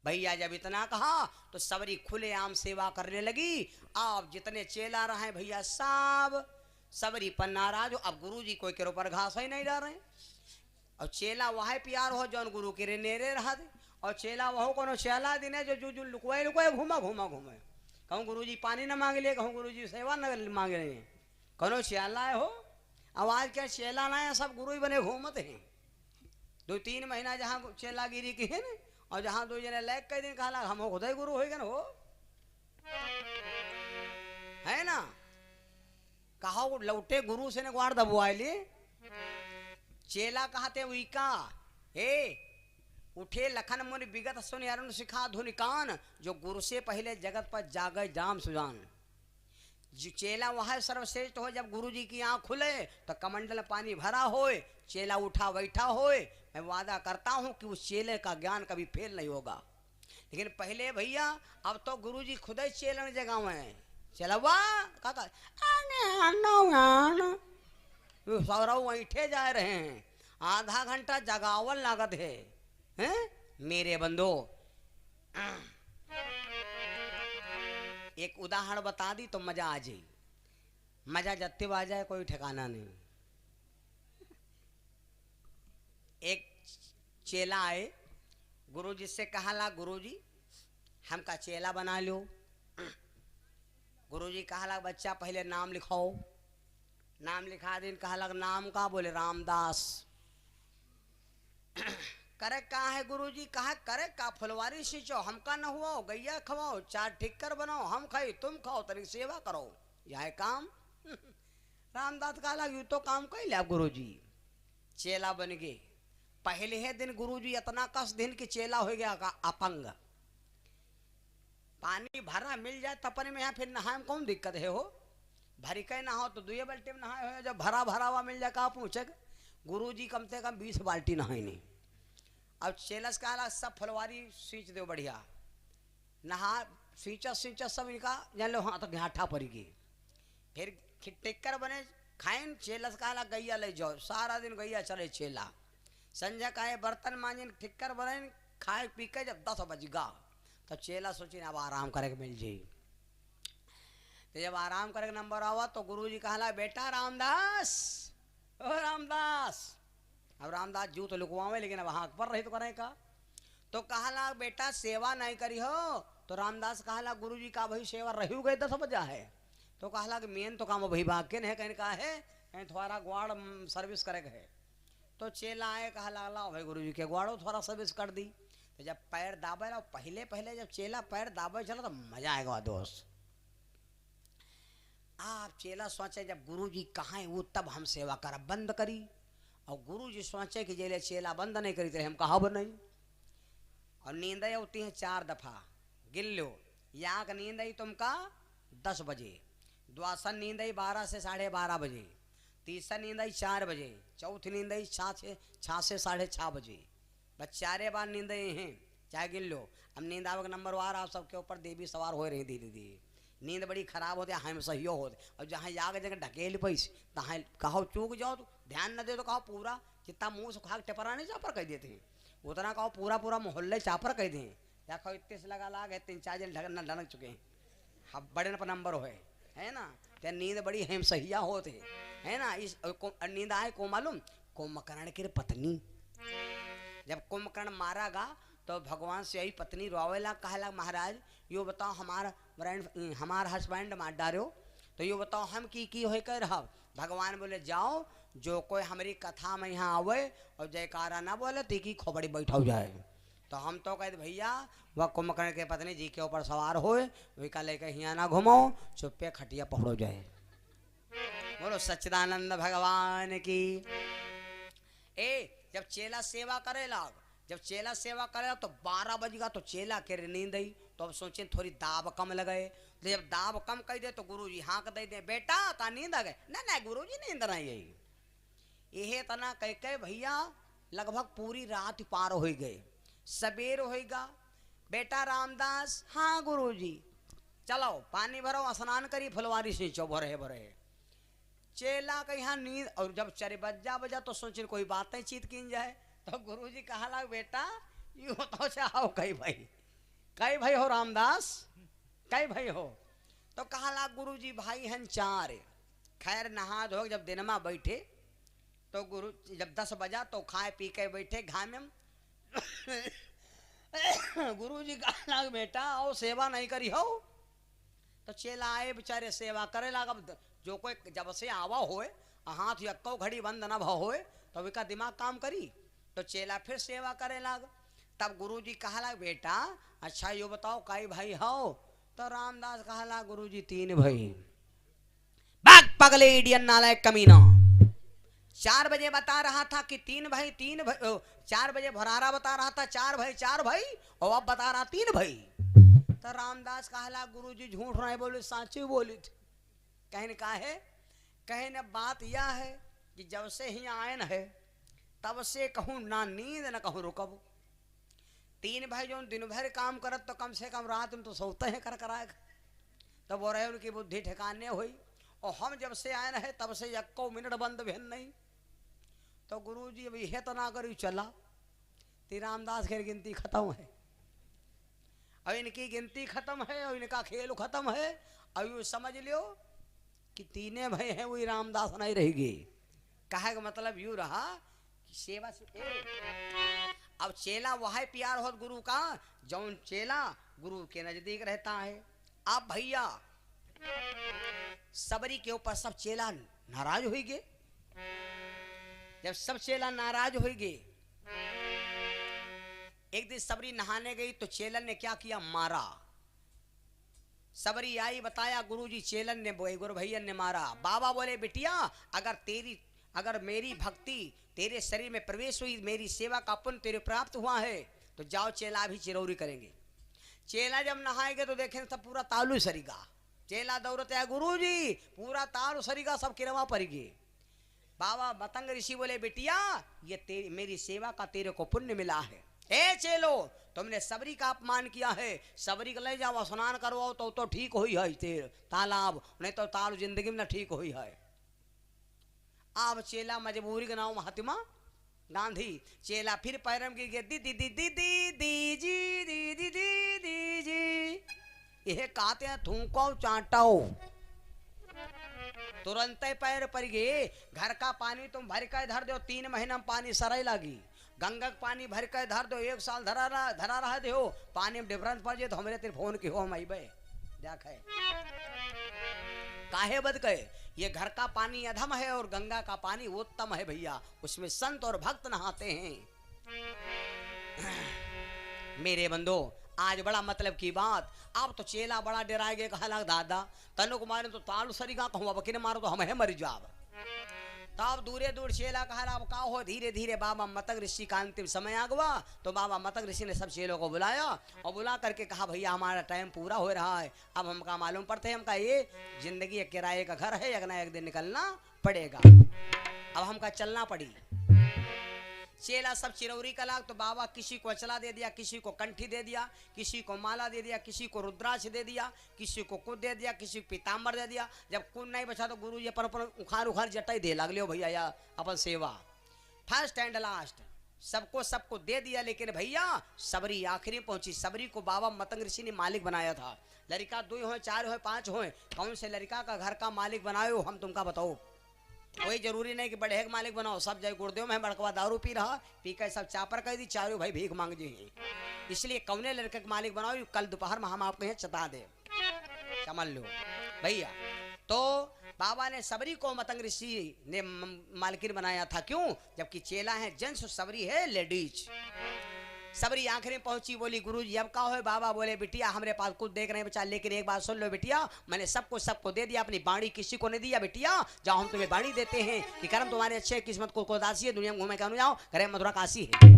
भैया जब इतना कहा तो सबरी खुलेआम सेवा करने लगी। आप जितने चेला रहे भैया सब सबरी पर नाराज हो। अब गुरु जी कोई के ऊपर घास ही नहीं डाल रहे और चेला वह प्यार हो जौन गुरु के नेरे रहा दे और चेला वह कोनो चेला दिन है जो जो लुकवाए लुकवाए घूमा घूमा घूमे। कहूँ गुरु जी पानी न मांग लिए, कहूँ गुरु जी सेवा न मांग रहे हैं, कोनो चेला है हो। आवाज क्या चेला ना है, सब गुरु ही बने घूमते हैं। 2-3 महीना जहाँ चेलागिरी की है ना और जहाँ 2 जने लैग कई दिन कहा हम खुद ही गुरु हो गए हो, है ना। कहा लौटे गुरु से ने ग्वार दबुआली चेला कहते उइका हे उठे लखन मुनि विगत सुन अरुण सिखा धुनि कान। जो गुरु से पहले जगत पर जागे जाम सुजान। जो चेला वह सर्वश्रेष्ठ हो। जब गुरु जी की आंख खुले तो कमंडल पानी भरा होए, चेला उठा बैठा होए, मैं वादा करता हूं कि उस चेले का ज्ञान कभी फेल नहीं होगा। लेकिन पहले भैया अब तो गुरु जी खुद ही चेलन जगह में चला वाह काका सौरव ऐठे जा रहे हैं, आधा घंटा जगावल लागत है, हैं मेरे बंदो। एक उदाहरण बता दी तो मजा आ जाए, मजा जत्ते आ जाए कोई ठिकाना नहीं। एक चेला आए गुरु जी से कहा ला गुरु जी हमका चेला बना लो। गुरु जी कहा ला बच्चा पहले नाम लिखाओ। नाम लिखा दिन कहा लग नाम का, बोले रामदास। करे कहा है गुरु जी, कहा करे का फुलवारी सींचो, हमका न हुआ गैया खवाओ, 4 ठिक्कर बनाओ, हम खाई तुम खाओ, तरी सेवा करो, यह है काम। रामदास कहा लग यू तो काम कर लिया गुरु जी। चेला बन गए। पहले ही दिन गुरु जी इतना कस दिन कि चेला हो गया अपंग। पानी भरा मिल जाए तपने में यहाँ फिर नहाए में कौन दिक्कत है हो, भरी कहीं नहाओ तो 2 बाल्टी में नहाए हो, जब भरा भरा हुआ मिल जाए कहा पूछे। गुरु जी कम से कम 20 बाल्टी नहाए नहीं। अब चेलस का सब फुलवारी सींच दो बढ़िया, नहा सींचा सींचा सब इनका जान लो हाँ तो घाटा पड़ गई। फिर टिक्कर बने खाइन। चेलस का गैया ले जाओ, सारा दिन गैया चले चेला। संजय का बर्तन मांजिन टिक्कर बने खाए पी के जब 10 बजगा तो चेला सोचिन अब आराम करे मिल जाए। तो जब आराम करे नंबर आवा तो गुरु जी कहला बेटा रामदास, ओ रामदास। अब रामदास जू तो लुकवावे लेकिन अब हाँक पर रही तो करे का। तो कहला बेटा सेवा नहीं करी हो। तो रामदास कहला गुरु जी का भाई सेवा रही गए 10 बजा है। तो कहला कि मेन तो काम भाई बाकी है, कहीं कहा है कहीं थोड़ा ग्वाड़ सर्विस करे है। तो चेला आए कहला ला भाई गुरु जी के ग्वाड़ो थोड़ा सर्विस कर दी। तो जब पैर दाबे ला पहले पहले जब चेला पैर दाबे चला तो मजा आएगा दोस्त। आप चेला सोचे जब गुरु जी कहाँ है वो तब हम सेवा कर बंद करी, और गुरु जी सोचे कि जेले चेला बंद नहीं करी तो हम कहा नहीं। और नींद होती है 4 दफा गिन लो। यहाँ का नींद आई तुमका 10 बजे, द्वासन नींद आई 12 से 12:30 बजे, तीसरा नींद आई 4 बजे, चौथी नींद आई 6 से 6:30 बजे। बस 4 बार नींद आई हैं, चाहे गिन लो। अब नींद आवे का नंबर वार आप सबके ऊपर देवी सवार हो रही धीरे धीरे। नींद बड़ी खराब होती है, हम सही होते। और जहाँ जाग जगह ढकेल पैसे तहाँ कहो चूक जाओ तो ध्यान न दे तो कहो पूरा जितना मुँह से खाक टेपरा नहीं चापर कह देते हैं, उतना कहो पूरा पूरा मोहल्ले चापर कह दें। या कहो इतने से लगा लाग है 3-4 जन ढकना ढनक चुके हैं, अब बड़े पर नंबर है ना। तो नींद बड़ी हम सहिया होते है ना। इस नींद आए को मालूम कुंभकर्ण की पत्नी जब कुंभकर्ण मारा गा तो भगवान से यही पत्नी रोवेला कहला महाराज यो बताओ हमार हस्बैंड मार डारो, तो यो बताओ हम की हो कर रहा। भगवान बोले जाओ जो कोई हमारी कथा में यहाँ आवे और जयकारा ना बोले तो की खोपड़ी बैठा जाए। तो हम तो कहते भैया वह कुंभकर्ण के पत्नी जी के ऊपर सवार होए वही का लेकर हिया ना घुमाओ, चुप्पे खटिया पकड़ो जाए। बोलो सच्चिदानंद भगवान की। जब चेला सेवा करे लाग, जब चेला सेवा करे तो 12 बजेगा तो चेला के नींद आई। तो अब सोचे थोड़ी दाब कम लगाए। तो जब दाब कम कर दे तो गुरु जी हाँक दे दे बेटा का नींद आ गए। ना गुरु जी नींद नहीं आई। यह तना कह के भैया लगभग पूरी रात पार हो गए। सबेर होगा बेटा रामदास, हाँ गुरु जी चलो पानी भरो स्नान करी फुलवारी सींचो भरे भरे। चेला का यहाँ नींद। और जब 4 बजा तो सोचे कोई बात नहीं चीत की जाए। तो गुरु जी कहा बेटा यूँ तो चाहो कही भाई कई भाई हो रामदास, कई भाई हो? तो कहा ला गुरु जी भाई हैं 4। खैर नहा धो जब दिन में बैठे तो गुरु जब 10 बजा तो खाए पी के बैठे घाम में गुरु जी कहा बेटा आओ सेवा नहीं करी हो। तो चेला आए बेचारे सेवा करे लगा। जो कोई जब से आवा होए हाथ यक्को घड़ी बंद न भ होए तो उसका दिमाग काम करी। तो चेला फिर सेवा करे लग। तब गुरु जी कहा बेटा अच्छा यो बताओ कई भाई हो? तो रामदास कहा गुरु जी 3 भाई। बाग पगले इडियन नालायक कमीना। 4 बजे बता रहा था कि 3 भाई 4 बजे भरारा बता रहा था 4 भाई और अब बता रहा 3 भाई। तो रामदास कहा गुरु जी झूठ नहीं बोले साची बोली थी। कहने का है कहने बात यह है कि जब से ही आयन है तब से कहूँ ना नींद न कहूँ रुकब। 3 भाई जो दिन भर काम करत तो कम से कम रात में तो सोते हैं कर कराएगा। तो वो रहे उनकी बुद्धि ठिकाने हुई। और हम जब से आए है तब से 1 मिनट बंद भेन नहीं। तो गुरु जी अब यह तो ना करी चला। रामदास की गिनती खत्म है। अब इनकी गिनती खत्म है और इनका खेल खत्म है। अब यू समझ लियो कि 3 भाई हैं वही रामदास नहीं रहेगी। कहे का मतलब यू रहा कि सेवा से अब चेला वह प्यार हो गुरु का जौन चेला गुरु के नजदीक रहता है। आप भैया सबरी के ऊपर सब चेला नाराज हो गए। जब सब चेला नाराज हो गए एक दिन सबरी नहाने गई तो चेलन ने क्या किया मारा। सबरी आई बताया गुरुजी चेलन ने गुरु भैया ने मारा। बाबा बोले बिटिया अगर मेरी भक्ति तेरे शरीर में प्रवेश हुई मेरी सेवा का पुण्य तेरे प्राप्त हुआ है तो जाओ चेला भी चिरौरी करेंगे। चेला जब नहाएंगे तो देखें सब पूरा तालू सरीगा। चेला दौड़ते है गुरुजी पूरा तालू सरीगा सब किरवा पड़ेगी। बाबा मतंग ऋषि बोले बिटिया ये मेरी सेवा का तेरे को पुण्य मिला है। ए चेलो तुमने सबरी का अपमान किया है। सबरी को ले जाओ स्नान करवाओ तो ठीक हुई है तेरे तालाब नहीं तो तालू जिंदगी में ठीक हुई है। अब चेला मजबूरी का नाम महात्मा गांधी। चेला फिर पैरम गिर गया दी दी दी दी दी दी जी दी दी दी दी जी। यह कहते हैं थूको चाटाओ तुरंत ही पैर पड़ गए। घर का पानी तुम भर कर धर दो 3 महीना में पानी सराई लगी। गंगा का पानी भर कर धर दो 1 साल धरा रहा दो पानी में डिफरेंस पड़ जाए तो हमारे तेरे फोन की हो हम बे देखे काहे बद गए। ये घर का पानी अधम है और गंगा का पानी उत्तम है भैया उसमें संत और भक्त नहाते हैं। मेरे बंदो आज बड़ा मतलब की बात। अब तो चेला बड़ा डरा गया कहा लग दादा तनु को मारे तो तालू सरीगा कहूँ अब किने मारो तो हम है मर जाब। तब दूरे दूर चेला कहा अब का हो धीरे धीरे बाबा मतंग ऋषि का अंतिम समय आ गया। तो बाबा मतंग ऋषि ने सब चेलों को बुलाया और बुला करके कहा भैया हमारा टाइम पूरा हो रहा है अब हमका मालूम पड़ता है हमका ये जिंदगी एक किराए का घर है एक ना एक दिन निकलना पड़ेगा अब हमका चलना पड़ी। चेला सब चिरौरी का लाग तो बाबा किसी को अचला दे दिया किसी को कंठी दे दिया किसी को माला दे दिया किसी को रुद्राक्ष दे दिया किसी को कुद दे दिया किसी को पीताम्बर दे दिया। जब कुद नहीं बचा तो गुरु जी अपन उखाड़ जटाई दे लग लियो भैया या अपन सेवा फर्स्ट एंड लास्ट सबको दे दिया। लेकिन भैया सबरी आखिरी पहुंची। सबरी को बाबा मतंग ऋषि ने मालिक बनाया था। लड़का 2 हो 4 हो 5 हो कौन से लड़का का घर का मालिक बनायो हम तुमका बताओ। कोई जरूरी नहीं कि बड़े के मालिक बनाओ। सब जय गुरुदेव में बड़कवा दारू पी रहा पी कर सब चापर कर दी चारों भाई भीख मांग जी। इसलिए कौने लड़के के मालिक बनाओ कल दोपहर में हम आपको यहाँ चता दे समझ लो भैया। तो बाबा ने सबरी को मतंग ऋषि ने मालकिन बनाया था। क्यों जबकि चेला है जेंट्स सबरी है लेडीज। सबरी आखिरी पहुंची बोली गुरु जी अब का हो। बाबा बोले बिटिया हमारे पास कुछ देख रहे बच्चा लेकिन एक बात सुन लो बिटिया मैंने सबको दे दिया अपनी बाणी किसी को नहीं दिया। बिटिया जाओ हम तुम्हें बाणी देते हैं कि कर्म तुम्हारे अच्छे किस्मत को दासी है दुनिया में घूमे कहूँ जाओ करे मथुरा काशी है।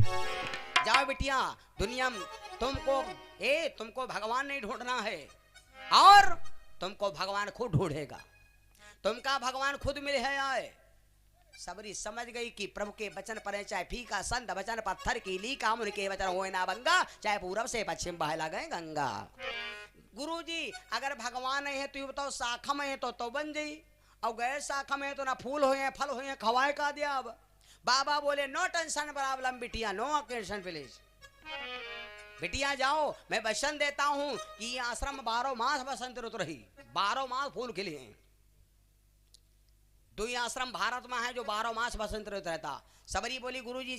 जाओ बिटिया दुनिया में तुमको भगवान नहीं ढूंढना है और तुमको भगवान खुद ढूंढेगा। तुमका भगवान खुद मिले है आए। सबरी समझ गई कि प्रभु के वचन पर चाहे फीका संत वचन पत्थर की लीका उनके वचन होए ना बंगा चाहे पूरब से पश्चिम बह लगे गंगा। गुरुजी अगर भगवान है तो बताओ शाखा में है तो बन जाई और गैर शाखा में है तो ना फूल हो फल हो खवाए का दिया। अब बाबा बोले नो टेंशन प्रॉब्लम बिटिया नो टेंशन प्लीज बिटिया जाओ, मैं वचन देता हूं कि ये आश्रम 12 मास बसंत ऋतु रही, 12 मास फूल खिले हैं। 2 आश्रम भारत में है जो 12 मास बसंत ऋतु रहता। सबरी बोली गुरुजी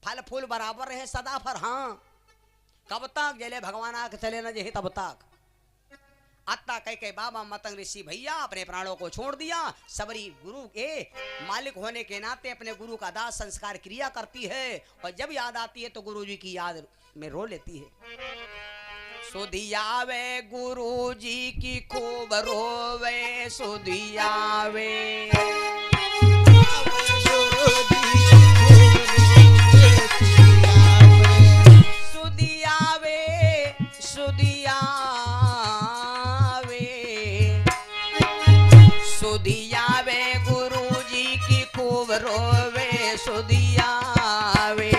फल फूल बराबर रहे सदा, पर हाँ कब तक जले भगवान आके चले न जे तब तक। अत्ता कह के बाबा मतंग ऋषि भैया अपने प्राणों को छोड़ दिया। सबरी गुरु के मालिक होने के नाते अपने गुरु का दास संस्कार क्रिया करती है, और जब याद आती है तो गुरु जी की याद में रो लेती है। सुधियावे गुरु जी की खूब रोवे, सुधियावे सुधियावे सुधियावे गुरु जी की खूब रोवे, सुधियावे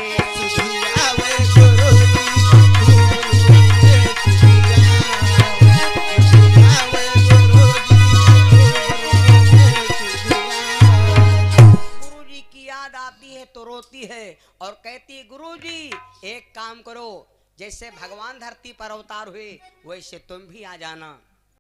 गुरु जी की याद आती है तो रोती है और कहती गुरु जी एक काम करो, जैसे भगवान धरती पर अवतार हुए वैसे तुम भी आ जाना।